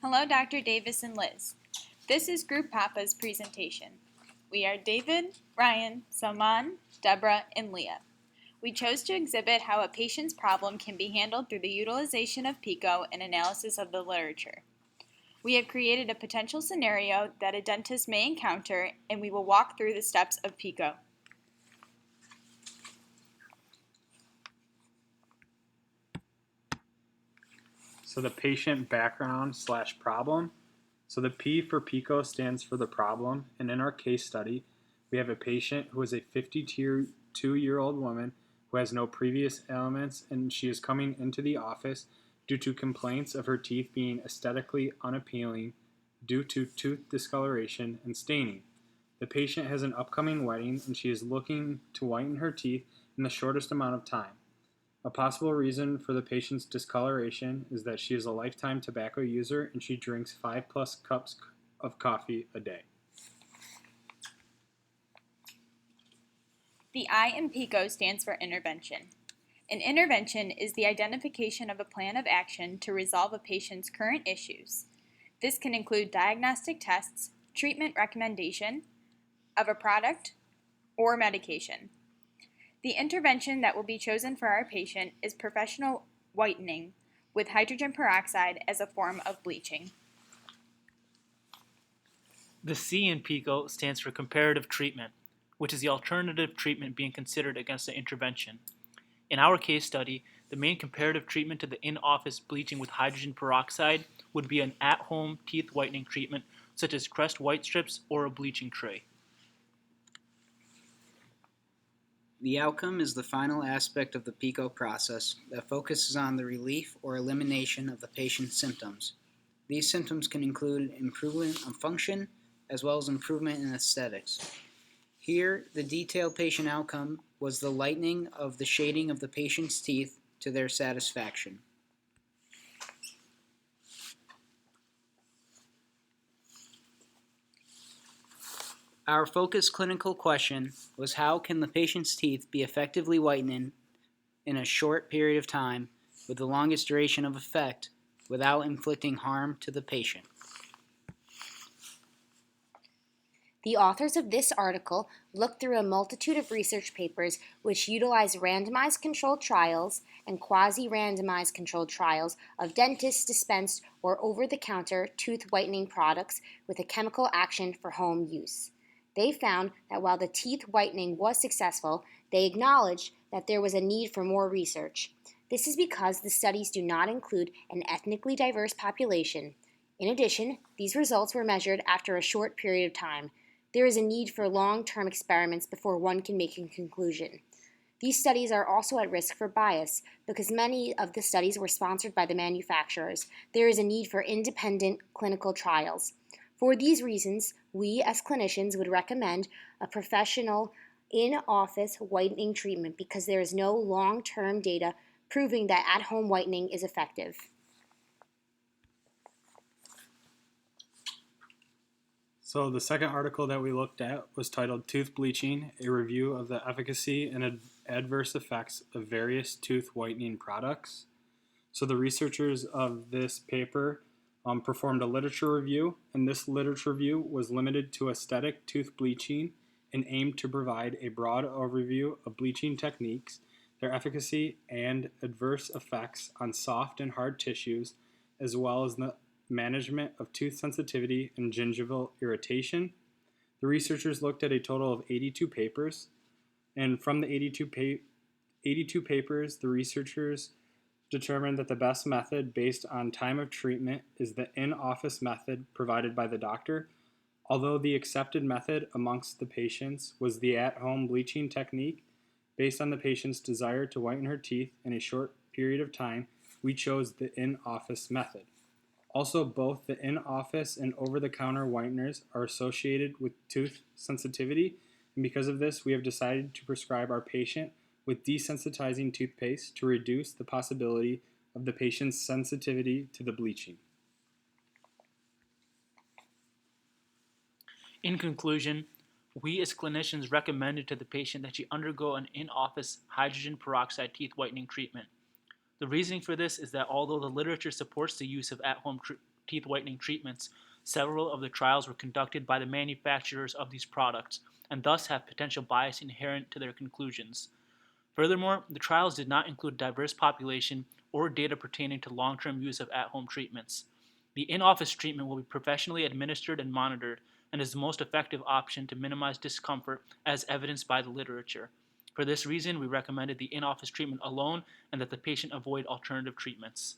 Hello, Dr. Davis and Liz. This is Group Papa's presentation. We are David, Ryan, Salman, Deborah, and Leah. We chose to exhibit how a patient's problem can be handled through the utilization of Pico and analysis of the literature. We have created a potential scenario that a dentist may encounter, and we will walk through the steps of Pico. So the patient background / problem. So the P for Pico stands for the problem, and in our case study, we have a patient who is a 52-year-old woman who has no previous ailments, and she is coming into the office due to complaints of her teeth being aesthetically unappealing due to tooth discoloration and staining. The patient has an upcoming wedding, and she is looking to whiten her teeth in the shortest amount of time. A possible reason for the patient's discoloration is that she is a lifetime tobacco user and she drinks 5+ cups of coffee a day. The I in Pico stands for intervention. An intervention is the identification of a plan of action to resolve a patient's current issues. This can include diagnostic tests, treatment recommendation of a product, or medication. The intervention that will be chosen for our patient is professional whitening with hydrogen peroxide as a form of bleaching. The C in Pico stands for comparative treatment, which is the alternative treatment being considered against the intervention. In our case study, the main comparative treatment to the in-office bleaching with hydrogen peroxide would be an at-home teeth whitening treatment such as Crest White Strips or a bleaching tray. The outcome is the final aspect of the Pico process that focuses on the relief or elimination of the patient's symptoms. These symptoms can include improvement of function as well as improvement in aesthetics. Here, the detailed patient outcome was the lightening of the shading of the patient's teeth to their satisfaction. Our focus clinical question was how can the patient's teeth be effectively whitened in a short period of time with the longest duration of effect without inflicting harm to the patient. The authors of this article looked through a multitude of research papers which utilize randomized controlled trials and quasi-randomized controlled trials of dentist-dispensed or over-the-counter tooth whitening products with a chemical action for home use. They found that while the teeth whitening was successful, they acknowledged that there was a need for more research. This is because the studies do not include an ethnically diverse population. In addition, these results were measured after a short period of time. There is a need for long-term experiments before one can make a conclusion. These studies are also at risk for bias because many of the studies were sponsored by the manufacturers. There is a need for independent clinical trials. For these reasons, we as clinicians would recommend a professional in-office whitening treatment because there is no long-term data proving that at-home whitening is effective. So the second article that we looked at was titled Tooth Bleaching, a review of the efficacy and adverse effects of various tooth whitening products. So the researchers of this paper performed a literature review, and this literature review was limited to aesthetic tooth bleaching and aimed to provide a broad overview of bleaching techniques, their efficacy and adverse effects on soft and hard tissues, as well as the management of tooth sensitivity and gingival irritation. The researchers looked at a total of 82 papers, and from the 82 papers, the researchers determined that the best method based on time of treatment is the in-office method provided by the doctor, although the accepted method amongst the patients was the at-home bleaching technique. Based on the patient's desire to whiten her teeth in a short period of time, we chose the in-office method. Also, both the in-office and over-the-counter whiteners are associated with tooth sensitivity, and because of this, we have decided to prescribe our patient with desensitizing toothpaste to reduce the possibility of the patient's sensitivity to the bleaching. In conclusion, we as clinicians recommended to the patient that she undergo an in-office hydrogen peroxide teeth whitening treatment. The reasoning for this is that although the literature supports the use of at-home teeth whitening treatments, several of the trials were conducted by the manufacturers of these products and thus have potential bias inherent to their conclusions. Furthermore, the trials did not include a diverse population or data pertaining to long-term use of at-home treatments. The in-office treatment will be professionally administered and monitored and is the most effective option to minimize discomfort as evidenced by the literature. For this reason, we recommended the in-office treatment alone and that the patient avoid alternative treatments.